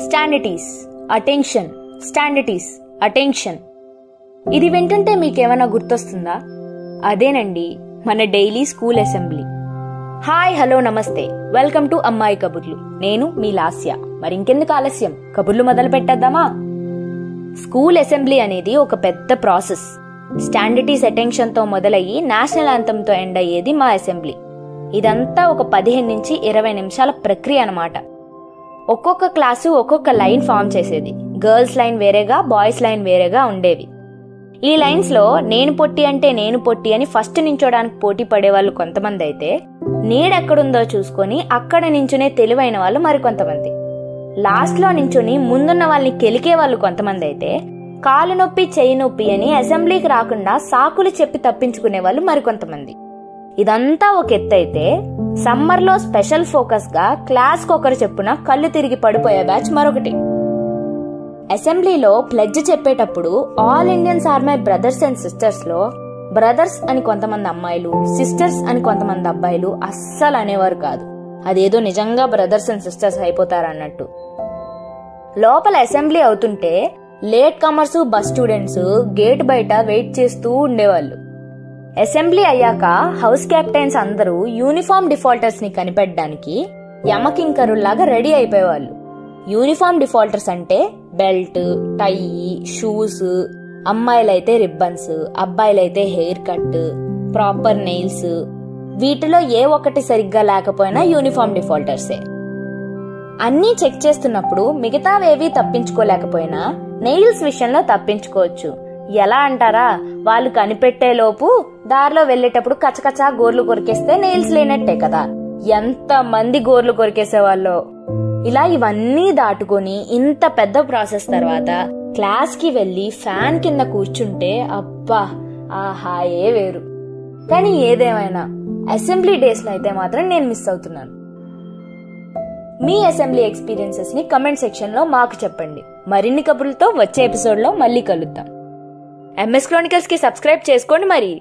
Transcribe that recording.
స్టాండిటీస్, attention, స్టాండిటీస్, attention. ఇది వింటుంటే మీకేమైనా గుర్తొస్తుందా? అదేనండి మన daily school assembly. Hi, hello, నమస్తే, వెల్కమ్ టు అమ్మాయి కబుర్లు. నేను మీ లాస్య. మరి ఇంకెందుకు ఆలస్యం, కబుర్లు మొదలు పెట్టేద్దామా? స్కూల్ అసెంబ్లీ అనేది ఒక పెద్ద ప్రాసెస్. స్టాండిటీస్, అటెన్షన్ తో మొదలయ్యి నేషనల్ యాంథమ్ తో ఎండ్ అయ్యేది మా అసెంబ్లీ. ఇదంతా ఒక 15 నుంచి 20 నిమిషాల ప్రక్రియ అన్నమాట. ఒక్కొక్క క్లాసు ఒక్కొక్క లైన్ ఫామ్ చేసేది. గర్ల్స్ లైన్ వేరేగా, బాయ్స్ లైన్ వేరేగా ఉండేవి. ఈ లైన్స్ లో నేను పొట్టి అంటే నేను పొట్టి అని ఫస్ట్ నించోడానికి పోటీ పడేవాళ్ళు కొంతమంది అయితే, నీడెక్కడుందో చూసుకొని అక్కడ నించునే తెలివైన వాళ్ళు మరికొంతమంది. లాస్ట్ లో నించుని ముందున్న వాళ్ళని కెలికే వాళ్ళు కొంతమంది అయితే, కాలు నొప్పి, చెయ్యి నొప్పి అని అసెంబ్లీకి రాకుండా సాకులు చెప్పి తప్పించుకునే వాళ్ళు మరికొంతమంది. ఇదంతా ఒక ఎత్తు అయితే, సమ్మర్ లో స్పెషల్ ఫోకస్ గా క్లాస్ కొకరు చెప్పున కళ్ళు తిరిగి పడిపోయే బ్యాచ్ మరొకటి. అసెంబ్లీలో ప్లెడ్జ్ చెప్పేటప్పుడు all Indians are my brothers and sisters లో బ్రదర్స్ అని కొంతమంది అమ్మాయిలు, సిస్టర్స్ అని కొంతమంది అబ్బాయిలు అస్సలు అనేవారు కాదు. అదేదో నిజంగా బ్రదర్స్ అండ్ సిస్టర్స్ అయిపోతారన్నట్టు. లోపల అసెంబ్లీ అవుతుంటే late comers, bus students gate బయట వెయిట్ చేస్తూ ఉండేవాళ్ళు. అసెంబ్లీ అయ్యాక హౌస్ కెప్టెన్స్ అందరూ యూనిఫామ్ డిఫాల్టర్స్ ని కనిపెట్టడానికి యమకింకరుల్లాగా రెడీ అయిపోయేవాళ్ళు. యూనిఫామ్ డిఫాల్టర్స్ అంటే బెల్ట్, టై, షూస్, అమ్మాయిలైతే రిబ్బన్స్, అబ్బాయిలైతే హెయిర్ కట్, ప్రాపర్ నెయిల్స్. వీటిలో ఏ ఒక్కటి సరిగ్గా లేకపోయినా యూనిఫామ్ డిఫాల్టర్సే. అన్నీ చెక్ చేస్తున్నప్పుడు మిగతావేవీ తప్పించుకోలేకపోయినా నెయిల్స్ విషయంలో తప్పించుకోవచ్చు. ఎలా అంటారా? వాళ్ళు కనిపెట్టేలోపు దారిలో వెళ్లేటప్పుడు కచకచా గోర్లు కొరికేస్తే నెయిల్స్ లేనట్టే కదా. ఎంత మంది గోర్లు కొరికేసేవాళ్ళో. ఇలా ఇవన్నీ దాటుకొని ఇంత పెద్ద ప్రాసెస్ తర్వాత క్లాస్ కి వెళ్లి ఫ్యాన్ కింద కూర్చుంటే అబ్బా, ఆ హాయే వేరు. కానీ ఏదేమైనా అసెంబ్లీ డేస్ లో అయితే మాత్రం నేను మిస్ అవుతున్నాను. మీ అసెంబ్లీ ఎక్స్పీరియన్సెస్ ని కమెంట్ సెక్షన్ లో మాకు చెప్పండి. మరిన్ని కబుర్లతో వచ్చే ఎపిసోడ్ లో మళ్ళీ కలుద్దాం. MS Chronicles కి సబ్స్క్రైబ్ చేసుకోండి మరి.